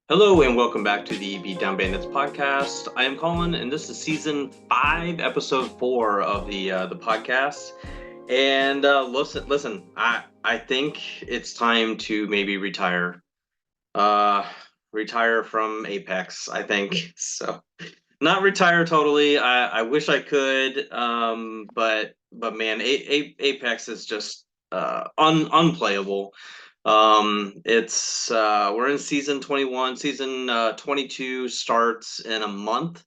Hello and welcome back to the Beatdown Bandits podcast. I am Colin, and this is season 5, episode 4 of the podcast. And listen, I think it's time to maybe retire. Uh, Retire from Apex. I think so. Not retire totally. I wish I could. But man, Apex is just unplayable. It's We're in season 21. Season 22 starts in a month.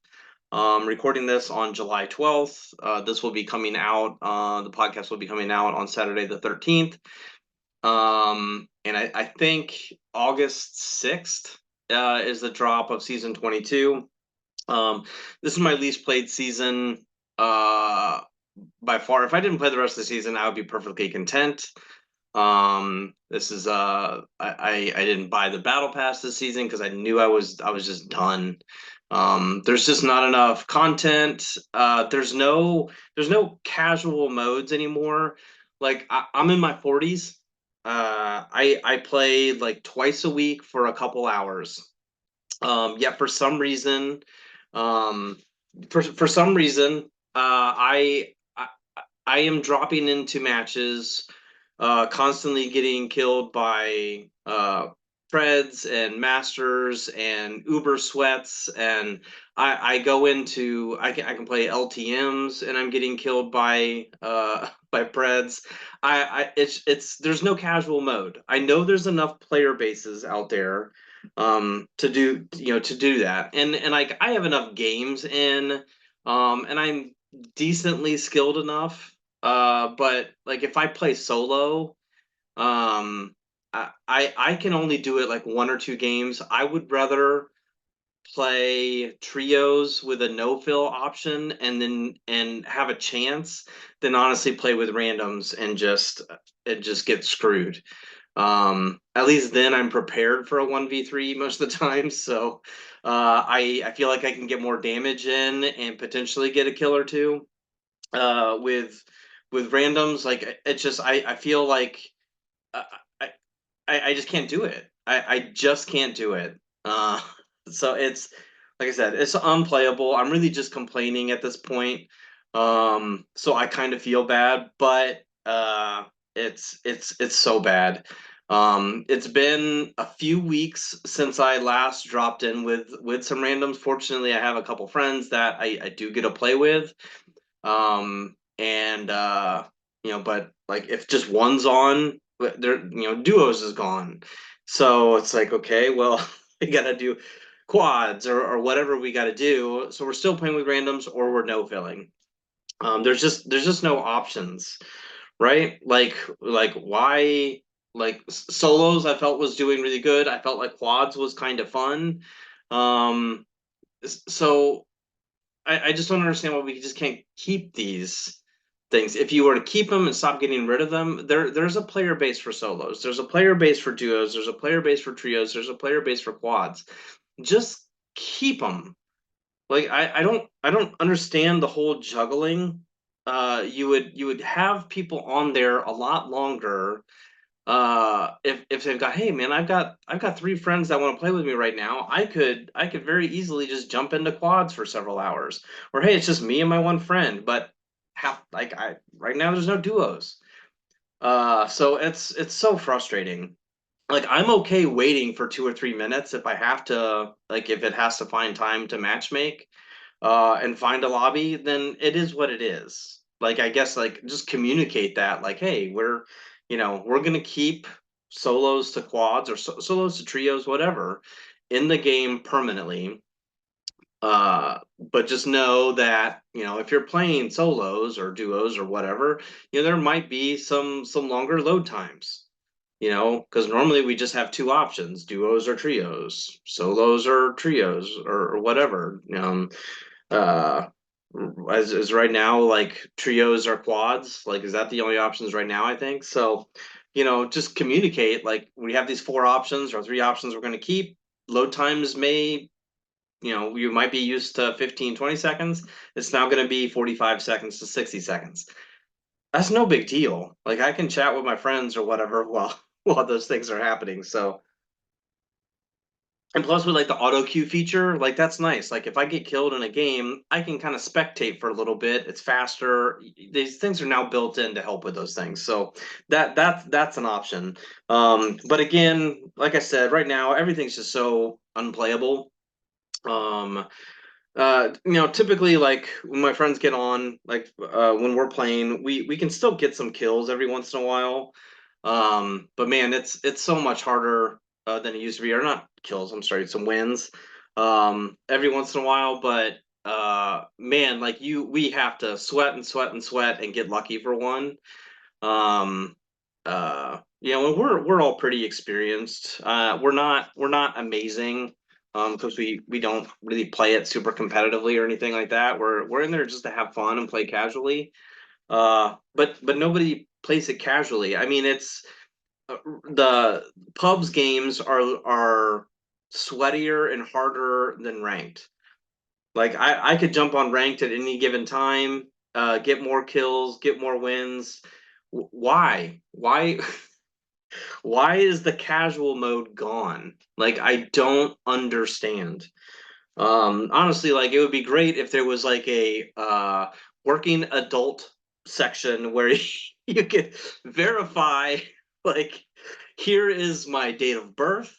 Recording this on July 12th. This will be coming out. The podcast will be coming out on Saturday the 13th. And I think August 6th is the drop of season 22. This is my least played season by far. If I didn't play the rest of the season, I would be perfectly content. This is I didn't buy the battle pass this season because I knew I was just done. There's just not enough content. There's no casual modes anymore. Like I'm in my 40s. I play like twice a week for a couple hours. Yet um, for some reason, I am dropping into matches, constantly getting killed by Preds and Masters and Uber Sweats, and I go into I can play LTMs and I'm getting killed by Preds. It's there's no casual mode. I know there's enough player bases out there to do to do that, and like I have enough games in, and I'm decently skilled enough, but like if I play solo, I can only do it like one or two games. I would rather play trios with a no fill option and have a chance than honestly play with randoms and just get screwed. At least then I'm prepared for a 1v3 most of the time. So I feel like I can get more damage in and potentially get a kill or two. With randoms, like it just I feel like uh, I, I just can't do it. I just can't do it. So it's like I said, it's unplayable. I'm really just complaining at this point. So I kind of feel bad, but it's so bad. It's been a few weeks since I last dropped in with some randoms. Fortunately, I have a couple friends that I do get to play with. And but like if just one's on, there duos is gone. So it's like, okay, well, we gotta do quads or whatever we gotta do. So we're still playing with randoms or we're no filling. There's just no options, right? Like why like solos I felt was doing really good. I felt like quads was kind of fun. Um so I just don't understand why we just can't keep these things. If you were to keep them and stop getting rid of them, there's a player base for solos. There's a player base for duos. There's a player base for trios. There's a player base for quads. Just keep them. Like I don't understand the whole juggling. You would have people on there a lot longer if they've got, hey man, I've got three friends that want to play with me right now. I could very easily just jump into quads for several hours. Or hey, it's just me and my one friend, but how like I right now there's no duos. So it's so frustrating. Like I'm okay waiting for 2 or 3 minutes if I have to, like if it has to find time to match make and find a lobby, then it is what it is. Like I guess like just communicate that like, hey, we're gonna keep solos to quads or solos to trios, whatever, in the game permanently. But just know that if you're playing solos or duos or whatever, there might be some longer load times. Because normally we just have two options: duos or trios, solos or trios, or whatever. Uh, as right now, like trios or quads, like is that the only options right now? I think so. Just communicate like we have these four options or three options we're going to keep. Load times may, you might be used to 15, 20 seconds. It's now going to be 45 seconds to 60 seconds. That's no big deal. Like I can chat with my friends or whatever while while those things are happening. So And plus with like the auto queue feature, like that's nice. Like if I get killed in a game, I can kind of spectate for a little bit. It's faster. These things are now built in to help with those things. So that's an option. But again, like I said, right now everything's just so unplayable. Um, typically like when my friends get on, like when we're playing, we can still get some kills every once in a while. But man, it's so much harder than it used to be. Or not kills, I'm sorry, some wins every once in a while. But man, like we have to sweat and sweat and sweat and get lucky for one. Um, and we're all pretty experienced. We're not amazing, because we don't really play it super competitively or anything like that. We're in there just to have fun and play casually. But nobody plays it casually. I mean, it's the pubs games are sweatier and harder than ranked. Like I could jump on ranked at any given time, get more kills, get more wins. Why? Why is the casual mode gone? Like I don't understand. Honestly, like it would be great if there was like a working adult section where you could verify, like, here is my date of birth,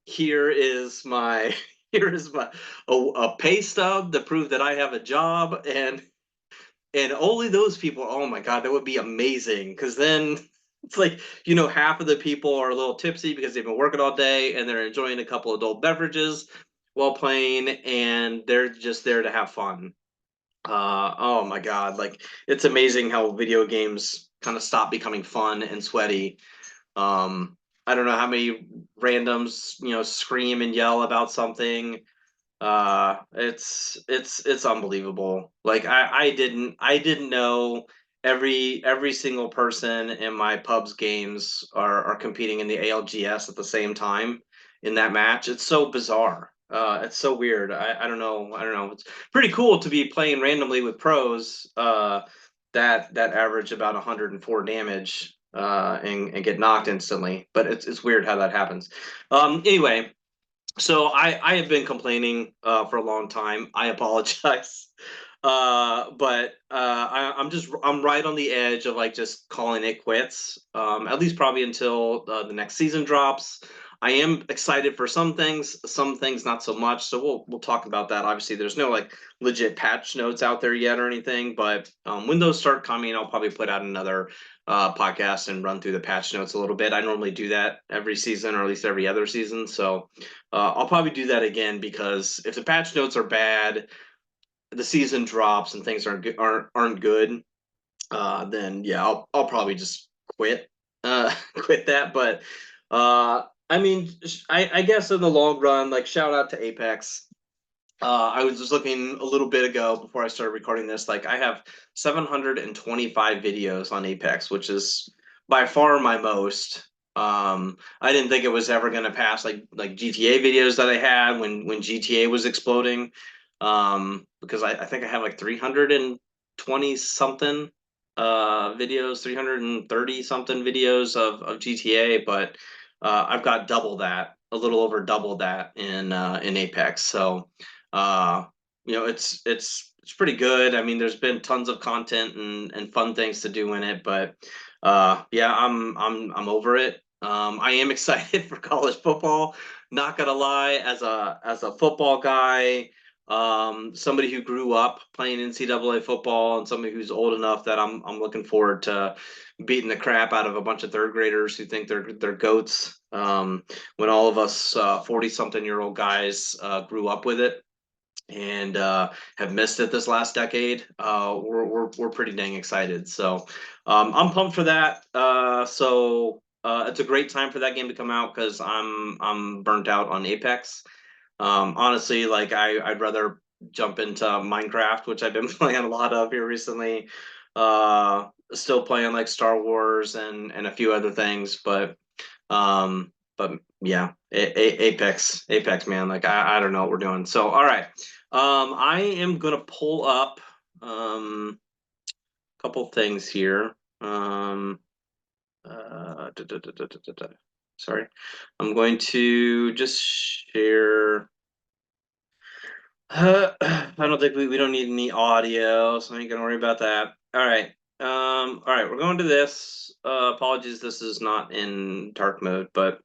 here is my here is my a pay stub to prove that I have a job, and only those people. Oh my god, that would be amazing. Because then it's like, half of the people are a little tipsy because they've been working all day and they're enjoying a couple adult beverages while playing, and they're just there to have fun. Oh my god, like it's amazing how video games kind of stop becoming fun and sweaty. I don't know how many randoms, scream and yell about something. It's unbelievable. Like I didn't know every single person in my pub's games are competing in the ALGS at the same time in that match. It's so bizarre. It's so weird. I don't know. I don't know. It's pretty cool to be playing randomly with pros that average about 104 damage and get knocked instantly. But it's weird how that happens. Anyway, so I have been complaining for a long time. I apologize. But I'm right on the edge of like just calling it quits. At least probably until the next season drops. I am excited for some things not so much. So we'll talk about that. Obviously, there's no like legit patch notes out there yet or anything, but when those start coming, I'll probably put out another podcast and run through the patch notes a little bit. I normally do that every season, or at least every other season. So I'll probably do that again, because if the patch notes are bad, the season drops and things aren't good, then yeah, I'll probably just quit quit that. But I mean, I guess in the long run, like shout out to Apex. I was just looking a little bit ago before I started recording this. Like I have 725 videos on Apex, which is by far my most. I didn't think it was ever going to pass like GTA videos that I had when GTA was exploding. Because I think I have like 320 something videos, 330 something videos of GTA, but I've got double that, a little over double that in Apex. So uh, it's pretty good. I mean, there's been tons of content and fun things to do in it, but yeah, I'm over it. I am excited for college football. Not gonna lie, as a football guy, somebody who grew up playing NCAA football, and somebody who's old enough that I'm looking forward to beating the crap out of a bunch of third graders who think they're goats. When all of us 40 something year old guys grew up with it and have missed it this last decade. We're pretty dang excited. So I'm pumped for that. It's a great time for that game to come out, because I'm burnt out on Apex. Honestly, like I'd rather jump into Minecraft, which I've been playing a lot of here recently. Still playing like Star Wars and a few other things, but yeah, Apex, man. Like I don't know what we're doing. So all right, I am gonna pull up a couple things here. Um, da, da, da, da, da, da. Sorry. I'm going to just share. I don't think we don't need any audio, so I ain't gonna worry about that. All right. All right, we're going to this. Apologies, this is not in dark mode, but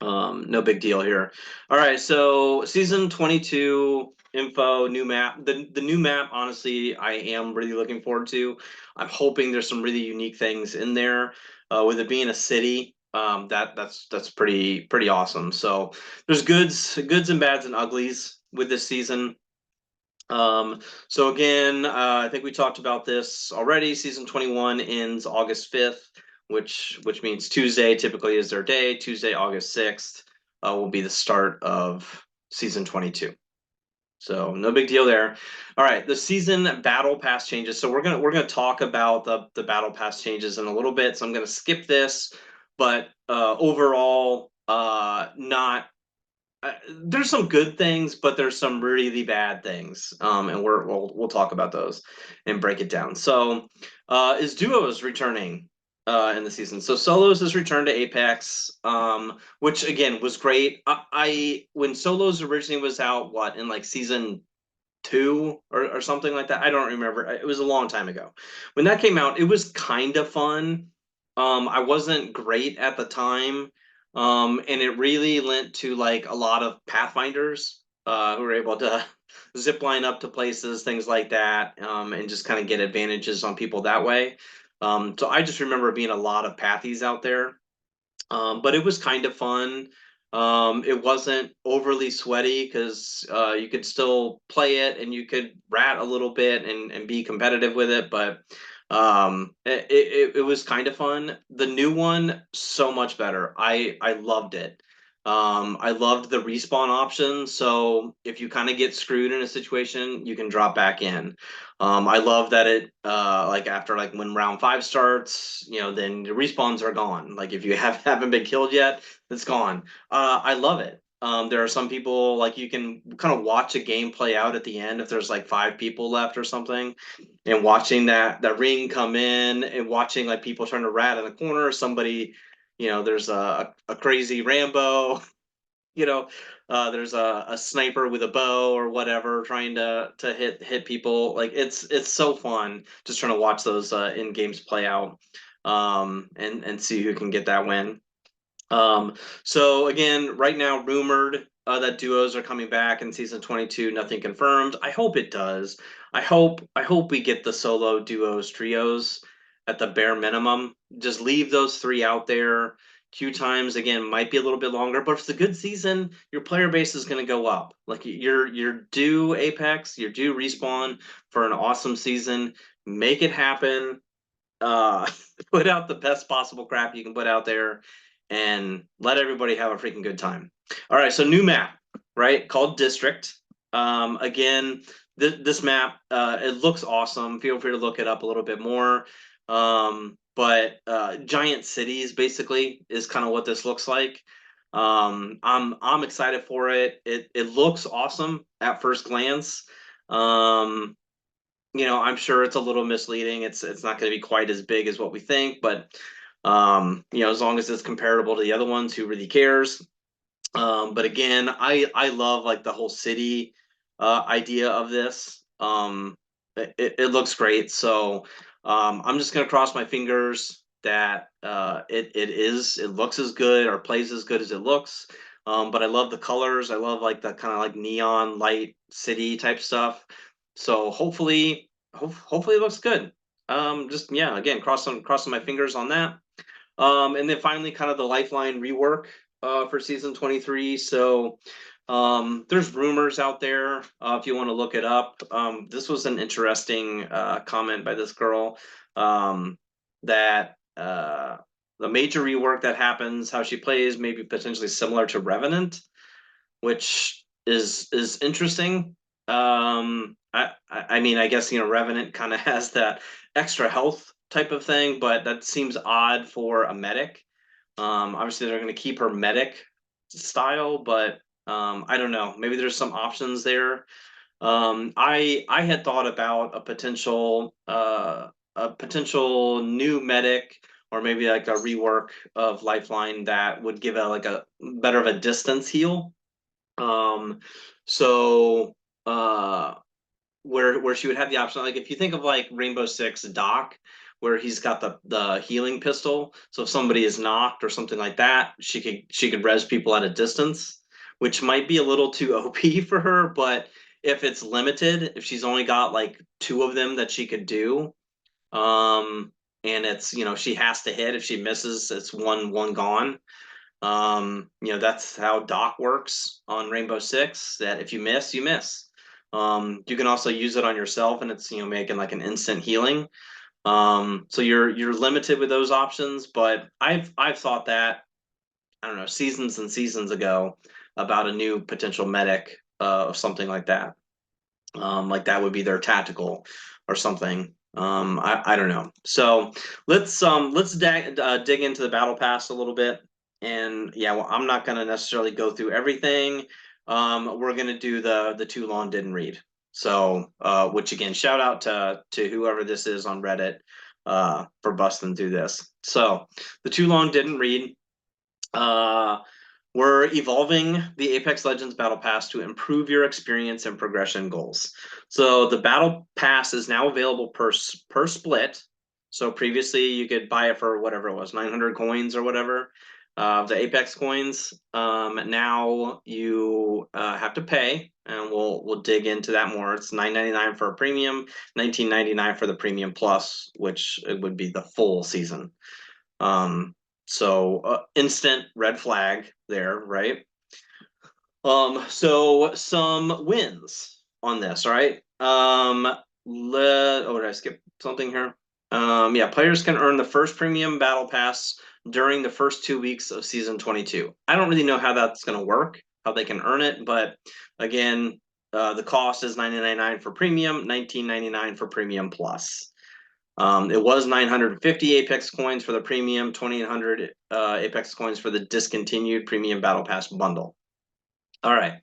no big deal here. All right, so season 22 info, new map. The new map, honestly, I am really looking forward to. I'm hoping there's some really unique things in there. With it being a city, that's pretty awesome. So there's goods and bads and uglies with this season. So again, I think we talked about this already. Season 21 ends August 5th, which means Tuesday typically is their day. Tuesday, August 6th, will be the start of season 22. So no big deal there. All right, the season battle pass changes. So we're gonna talk about the battle pass changes in a little bit. So I'm gonna skip this, but overall, not there's some good things, but there's some really bad things, and we'll talk about those and break it down. So, is duos returning in the season? So solos has returned to Apex, which again was great. I when solos originally was out, what in like season two or something like that. I don't remember. It was a long time ago. When that came out, it was kind of fun. I wasn't great at the time. And it really lent to like a lot of Pathfinders who were able to zip line up to places, things like that, and just kind of get advantages on people that way. So I just remember being a lot of pathies out there, but it was kind of fun. It wasn't overly sweaty because you could still play it and you could rat a little bit and be competitive with it, but it was kind of fun. The new one, so much better. I loved it. I loved the respawn option. So if you kind of get screwed in a situation, you can drop back in. I love that it like after like when round five starts, then the respawns are gone. Like if you haven't been killed yet, it's gone. I love it. There are some people like you can kind of watch a game play out at the end if there's like five people left or something, and watching that ring come in and watching like people trying to rat in the corner, somebody, there's a crazy Rambo, you know, there's a sniper with a bow or whatever trying to hit people. Like it's so fun just trying to watch those in games play out, and see who can get that win. So again, right now rumored that duos are coming back in season 22. Nothing confirmed. I hope it does. I hope we get the solo duos trios at the bare minimum. Just leave those three out there. Queue times again might be a little bit longer, but if it's a good season, your player base is going to go up. Like you're due Apex, you're due Respawn for an awesome season. Make it happen. uh Put out the best possible crap you can put out there and let everybody have a freaking good time. All right, so new map, right, called District. Again, this map, it looks awesome. Feel free to look it up a little bit more. But giant cities basically is kind of what this looks like. I'm excited for it. It looks awesome at first glance. um I'm sure it's a little misleading. It's not going to be quite as big as what we think, but as long as it's comparable to the other ones, who really cares? But again, I love like the whole city idea of this. It looks great. So I'm just gonna cross my fingers that it looks as good or plays as good as it looks. But I love the colors. I love like the kind of like neon light city type stuff. So hopefully it looks good. Just yeah, again, crossing my fingers on that. And then finally, kind of the Lifeline rework for season 23. So there's rumors out there if you want to look it up. This was an interesting comment by this girl, that the major rework that happens, how she plays, maybe potentially similar to Revenant, which is interesting. I mean, I guess Revenant kind of has that extra health type of thing, but that seems odd for a medic. Obviously, they're going to keep her medic style, but I don't know. Maybe there's some options there. I had thought about a potential new medic or maybe like a rework of Lifeline that would give it like a better of a distance heal. Um, so where she would have the option, like if you think of like Rainbow Six Doc, where he's got the healing pistol. So if somebody is knocked or something like that, she could res people at a distance, which might be a little too OP for her, but if it's limited, if she's only got like two of them that she could do, and it's, she has to hit. If she misses, it's one gone. That's how Doc works on Rainbow Six, that if you miss, you miss. You can also use it on yourself, and it's, making like an instant healing. So you're limited with those options, but I've thought that, I don't know, seasons and seasons ago, about a new potential medic, or something like that. Like that would be their tactical or something. I don't know. So let's dig into the battle pass a little bit. And yeah, well, I'm not gonna necessarily go through everything. We're gonna do the too long didn't read. So which again, shout out to whoever this is on Reddit for busting through this. So the too long didn't read. Uh, we're evolving the Apex Legends Battle Pass to improve your experience and progression goals. So the Battle Pass is now available per split. So previously you could buy it for whatever it was, 900 coins or whatever, the Apex coins. Now you have to pay, and we'll dig into that more. It's $9.99 for a premium, $19.99 for the premium plus, which it would be the full season. So instant red flag there, right? So some wins on this, right? Did I skip something here? Yeah, players can earn the first premium battle pass during the first 2 weeks of season 22. I don't really know how that's going to work, how they can earn it, but again, the cost is $9.99 for premium, $19.99 for premium plus. It was 950 Apex coins for the premium, 2,800 Apex coins for the discontinued premium battle pass bundle. All right,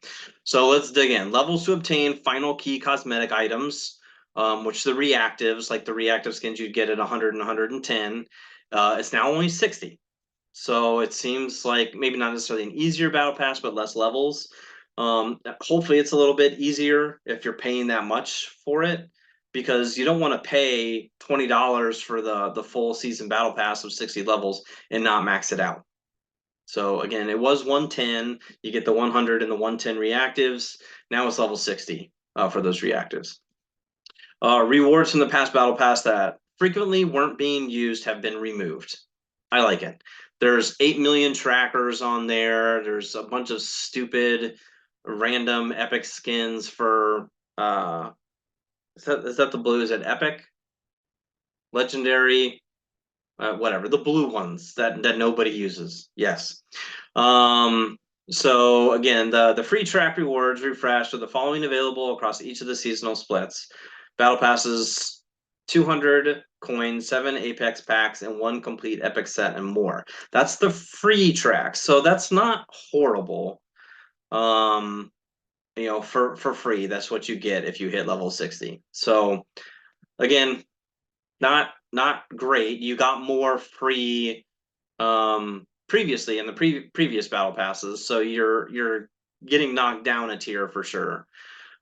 so let's dig in. Levels to obtain final key cosmetic items, which the reactives, like the reactive skins you'd get at 100 and 110, it's now only 60. So it seems like maybe not necessarily an easier battle pass, but less levels. Hopefully it's a little bit easier if you're paying that much for it, because you don't want to pay $20 for the full season battle pass of 60 levels and not max it out. So again, it was 110. You get the 100 and the 110 reactives. Now it's level 60 for those reactives. Rewards from the past battle pass that frequently weren't being used have been removed. I like it. There's 8 million trackers on there. There's a bunch of stupid random epic skins for is that the blue? Is it epic? Legendary? Whatever. The blue ones that nobody uses. Yes. Um, so again, the free track rewards refreshed are the following available across each of the seasonal splits. Battle passes, 200 coins, 7 Apex packs, and 1 complete Epic set, and more. That's the free track, so that's not horrible. For free, that's what you get if you hit level 60. So again, not great. You got more free previously in the previous battle passes, so you're getting knocked down a tier for sure.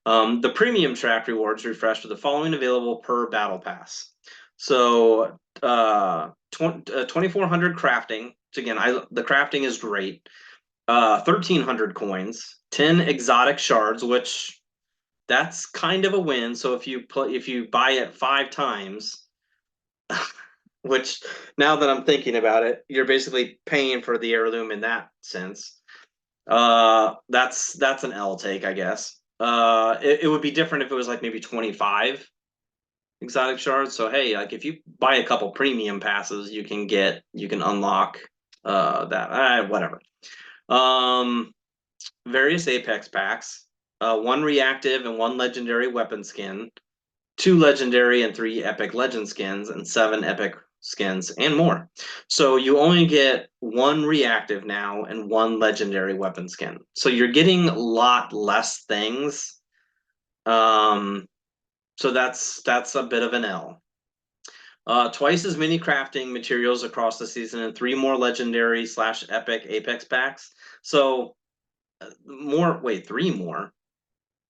The premium track rewards refreshed with the following available per battle pass. So 2400 crafting, which again, the crafting is great. 1300 coins, 10 exotic shards, which that's kind of a win. So if you buy it 5 times, which now that I'm thinking about it, you're basically paying for the heirloom in that sense. That's an L take, I guess. It would be different if it was like maybe 25 exotic shards. So hey, like if you buy a couple premium passes, you can unlock that. Whatever. Various Apex packs, 1 reactive and 1 legendary weapon skin, 2 legendary and 3 epic legend skins, and 7 epic skins, and more. So you only get 1 reactive now and 1 legendary weapon skin. So you're getting a lot less things. So that's a bit of an L. Twice as many crafting materials across the season and 3 more legendary slash epic Apex packs. So more, wait, 3 more.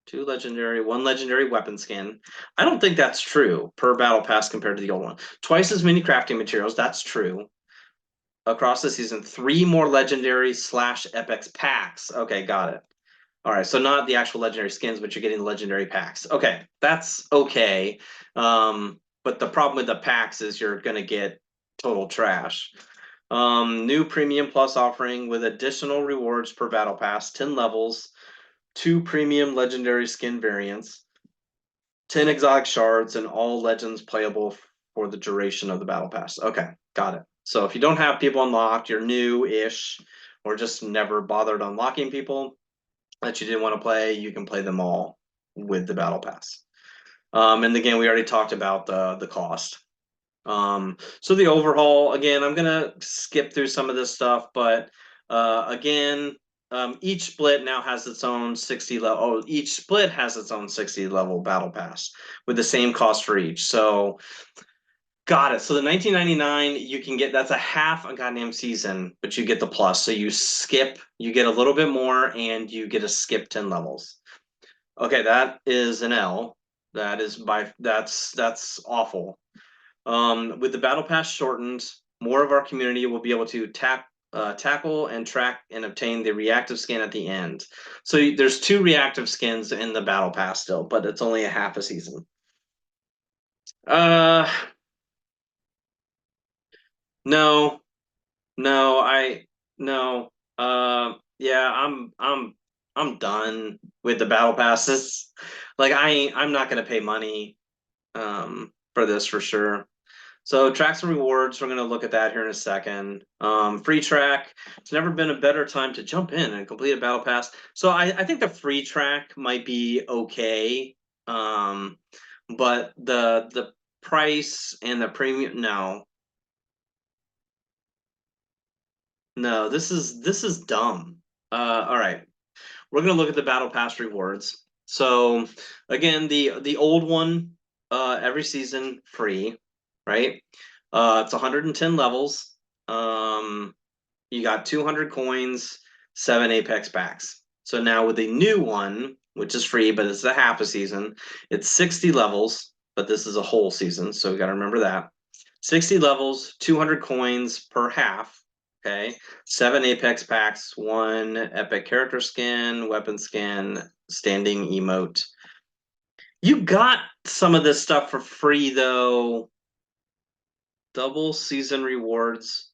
2 legendary, 1 legendary weapon skin. I don't think that's true per battle pass compared to the old one. Twice as many crafting materials, that's true. Across the season, 3 more legendary slash epics packs. Okay, got it. All right, so not the actual legendary skins, but you're getting the legendary packs. Okay, that's okay. But the problem with the packs is you're gonna get total trash. New premium plus offering with additional rewards per battle pass, 10 levels, 2 premium legendary skin variants, 10 exotic shards, and all legends playable for the duration of the battle pass. Okay, got it. So if you don't have people unlocked, you're new-ish, or just never bothered unlocking people that you didn't want to play, you can play them all with the battle pass. And again, we already talked about the cost. So the overhaul, again, I'm gonna skip through some of this stuff, but again, each split now has its own 60 level. Oh, each split has its own 60 level battle pass with the same cost for each. So got it. So the 1999, you can get, that's a half a goddamn season, but you get the plus. So you skip, you get a little bit more, and you get to skip 10 levels. Okay, that is an L. That is that's awful. With the battle pass shortened, more of our community will be able to tackle and track and obtain the reactive skin at the end. So there's 2 reactive skins in the battle pass still, but it's only a half a season. Uh, no, no, no. Yeah, I'm done with the battle passes. Like I'm not gonna pay money for this for sure. So tracks and rewards, we're going to look at that here in a second. Free track, it's never been a better time to jump in and complete a battle pass. So I think the free track might be okay, but the price and the premium, no, no, this is dumb. All right, we're going to look at the battle pass rewards. So again, the old one, every season free, right? It's 110 levels. You got 200 coins, 7 Apex packs. So now with the new one, which is free, but it's a half a season, it's 60 levels, but this is a whole season, so we got to remember that. 60 levels, 200 coins per half. Okay, 7 Apex packs, 1 epic character skin, weapon skin, standing emote. You got some of this stuff for free though. Double season rewards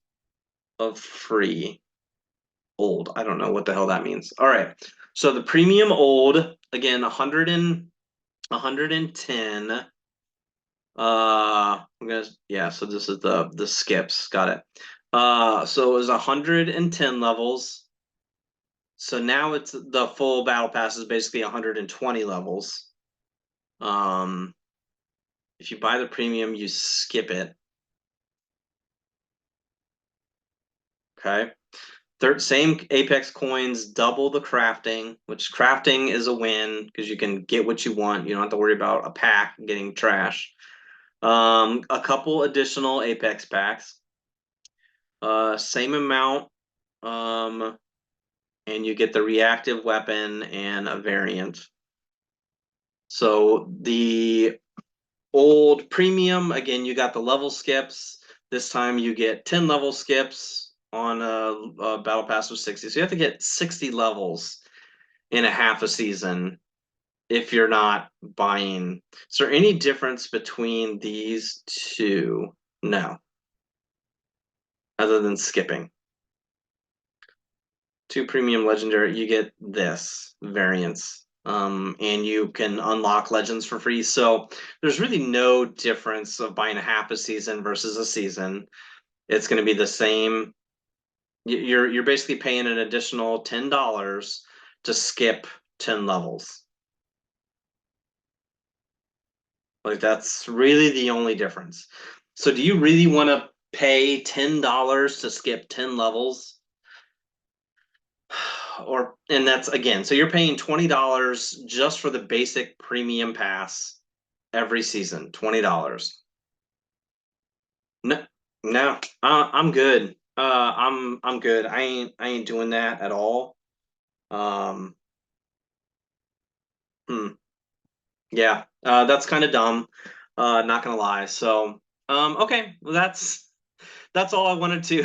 of free. Old. I don't know what the hell that means. All right. So the premium old, again, 110. I'm gonna, yeah, so this is the skips. Got it. So it was 110 levels. So now it's the full battle pass is basically 120 levels. If you buy the premium, you skip it. Okay. Same Apex coins, double the crafting, which crafting is a win because you can get what you want. You don't have to worry about a pack getting trash. A couple additional Apex packs, same amount, and you get the reactive weapon and a variant. So the old premium, again, you got the level skips. This time you get 10 level skips on a battle pass of 60. So you have to get 60 levels in a half a season if you're not buying. Is there any difference between these two? No, other than skipping. 2 premium legendary, you get this variance. And you can unlock legends for free. So there's really no difference of buying a half a season versus a season. It's going to be the same. You're basically paying an additional $10 to skip 10 levels. Like that's really the only difference. So do you really want to pay $10 to skip 10 levels? Or and that's again, so you're paying $20 just for the basic premium pass every season, $20. No, no, I'm good. I'm good. I ain't doing that at all. Um, hmm, yeah, that's kind of dumb. Not gonna lie. So, okay, well, that's all I wanted to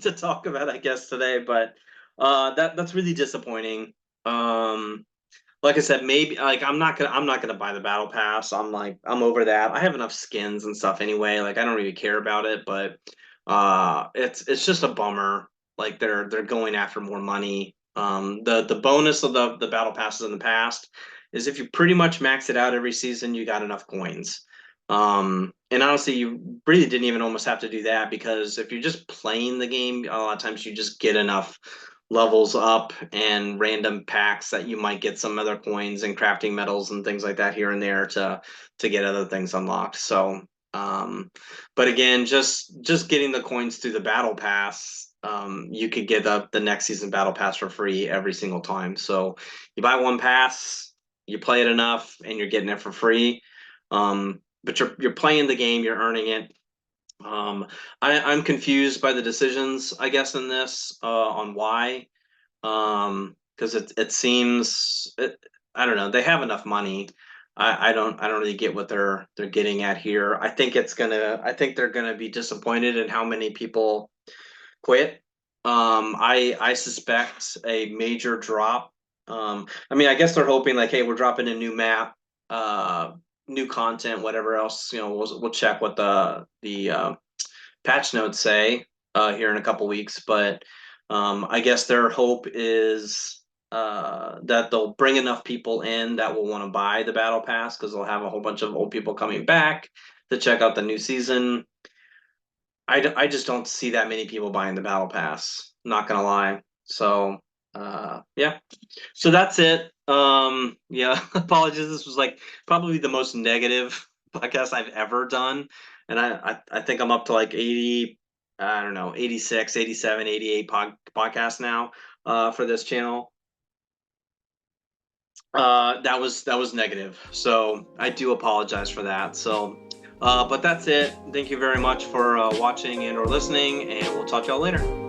to talk about, I guess, today. But that's really disappointing. Um, like I said, maybe like I'm not gonna buy the battle pass. I'm over that. I have enough skins and stuff anyway. Like I don't really care about it, but it's just a bummer. Like they're going after more money. The bonus of the battle passes in the past is if you pretty much max it out every season, you got enough coins. And honestly, you really didn't even almost have to do that because if you're just playing the game, a lot of times you just get enough levels up and random packs that you might get some other coins and crafting metals and things like that here and there to get other things unlocked. So, um, but again, just getting the coins through the battle pass, you could get the next season battle pass for free every single time. So you buy one pass, you play it enough, and you're getting it for free. But you're playing the game, you're earning it. Um, I'm confused by the decisions, I guess, in this on why. Because it seems I don't know, they have enough money. I don't really get what they're getting at here. I think they're gonna be disappointed in how many people quit. I suspect a major drop. I mean, I guess they're hoping like, hey, we're dropping a new map, uh, new content, whatever else. We'll check what the patch notes say here in a couple weeks. But I guess their hope is that they'll bring enough people in that will want to buy the battle pass because they'll have a whole bunch of old people coming back to check out the new season. I just don't see that many people buying the battle pass. Not gonna lie. So yeah. So that's it. Yeah, apologies. This was like probably the most negative podcast I've ever done. And I think I'm up to like 80, I don't know, 86, 87, 88 podcasts now for this channel. That was negative. So I do apologize for that. So but that's it. Thank you very much for watching and or listening, and we'll talk to y'all later.